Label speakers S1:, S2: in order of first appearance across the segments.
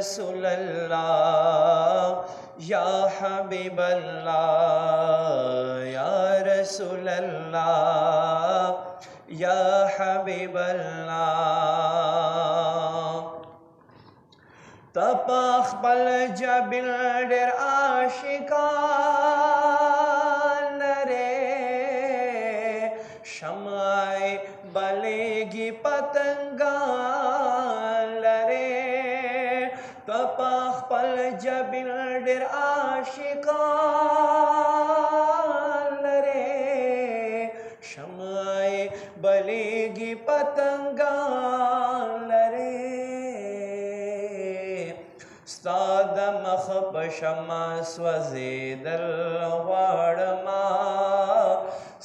S1: रसूल अल्लाह या हबीब अल्लाह या रसूल अल्लाह या हबीब अल्लाह तपख बल जबिल डेर आशिकान रे शमाए बलेगी पतंगान रे तपख बल जबिल डेर आशिकान रे शमाए बलेगी पतंगान रे स्ताद मख पशमा स्वजेदल वाड़मा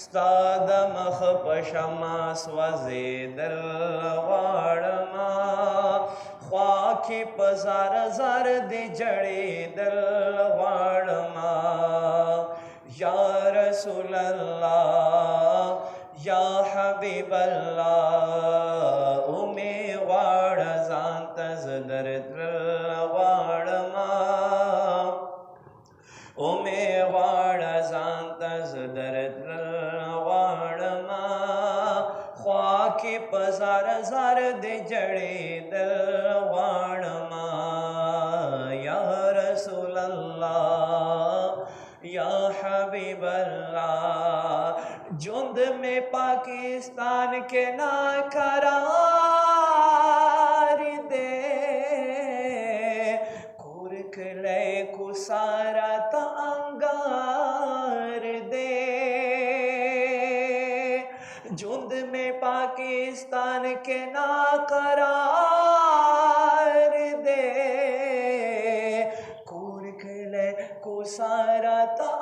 S1: स्ताद मख पशमा स्वजेदल वाड़मा ख्वाकी पजार जार दे जड़े दल वाड़मा या रसूल अल्लाह या हबीब अल्लाह उमे वाड़ जानत जदरत उमे वाड़ जानत जदरत वाड़मा ख्वाकी पजार जार दे जड़े दल वाड़मा या रसूल अल्लाह या हबीब अल्लाह जुंद में पाकिस्तान के ना करार दे कुर्क ले कुसारा अंगार दे जुंद में पाकिस्तान के ना करार दे कुर्क ले कुसारा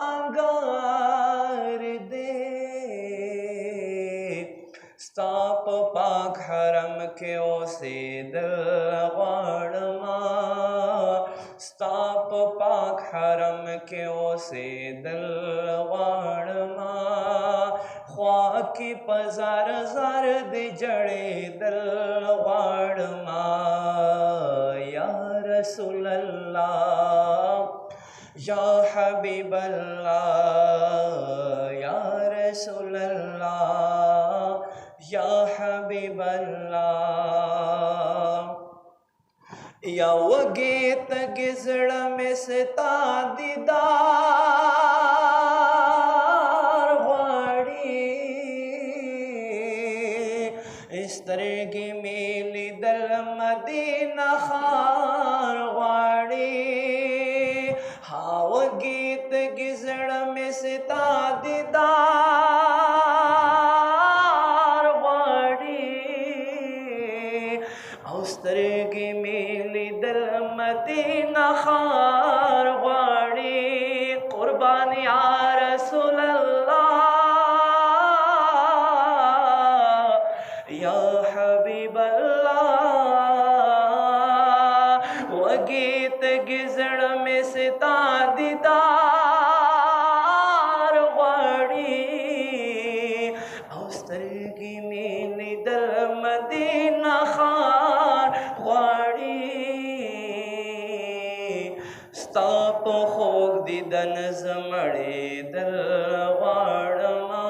S1: अंगार दे स्ताप पाक हरम के ओसे दिल वाड़मा स्ताप पाक हरम के ओसे दिल वाड़मा ख्वाकी पजार जार दे जड़े दिल वाड़मा या रसूल अल्लाह या हबीब अल्लाह या रसूल अल्लाह या हबीब अल्लाह या वगेत गिजड़ में सिता दीदार वाड़ी इस तरह की मेली दल मदीना खार वाड़ी हाँ वगेत गिजड़ में सिता दीदार उस तरह की मेली दिल मदीना खार वाड़ी कुर्बान या रसूल अल्लाह या हबीब अल्लाह वगीत गिजड़ में सिता दीदार वाड़ी उस तरह की मेली दिल मदीना खार स्ताप खोग दिदन जमड़े दल वाड़मा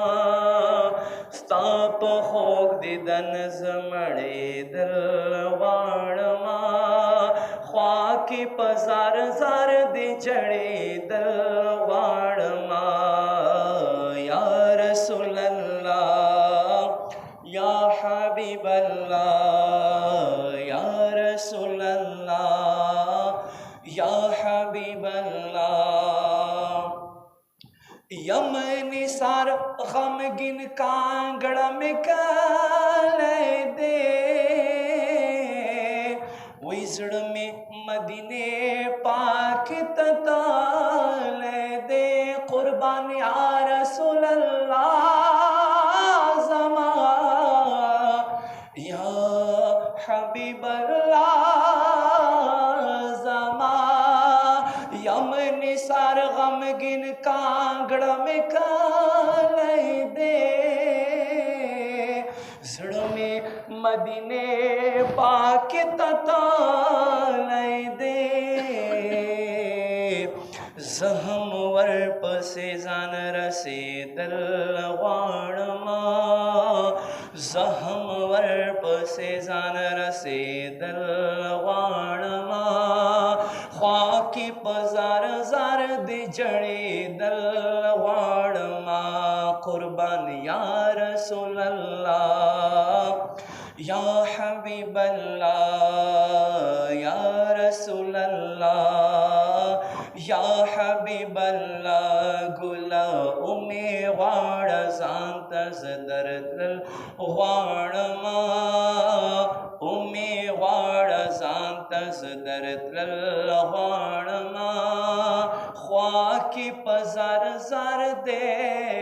S1: स्ताप खोग दिदन जमड़े दल वाड़मा ख्वाकी पजार जार दे चढ़े दल वाड़मा या रसूल अल्लाह या हबीब अल्लाह या रसूल अल्लाह या हबीब अल्लाह यमनी सार गमगिन कांगड़ में कल दे विजड़ में मदीने पाक तताल दे कुर्बान या रसूल अल्लाह जमा या हबीब यमनी सार गमगिन कांगड़ में काल दे जड़ में मदीने पाक तताल दे زهم ورپسې ځان رسېدل غواړمه زهم ورپسې ځان رسېدل غواړمه خوا کې په زار زار دې جړېدل غواړمه قربان یا رسول الله یا حبیب الله یا رسول الله یا حبیب الله ګلا امي غواړه ځان ته زه درتلل غواړمه امي غواړه ځان ته زه درتلل غواړمه خوا کې په زار زار دی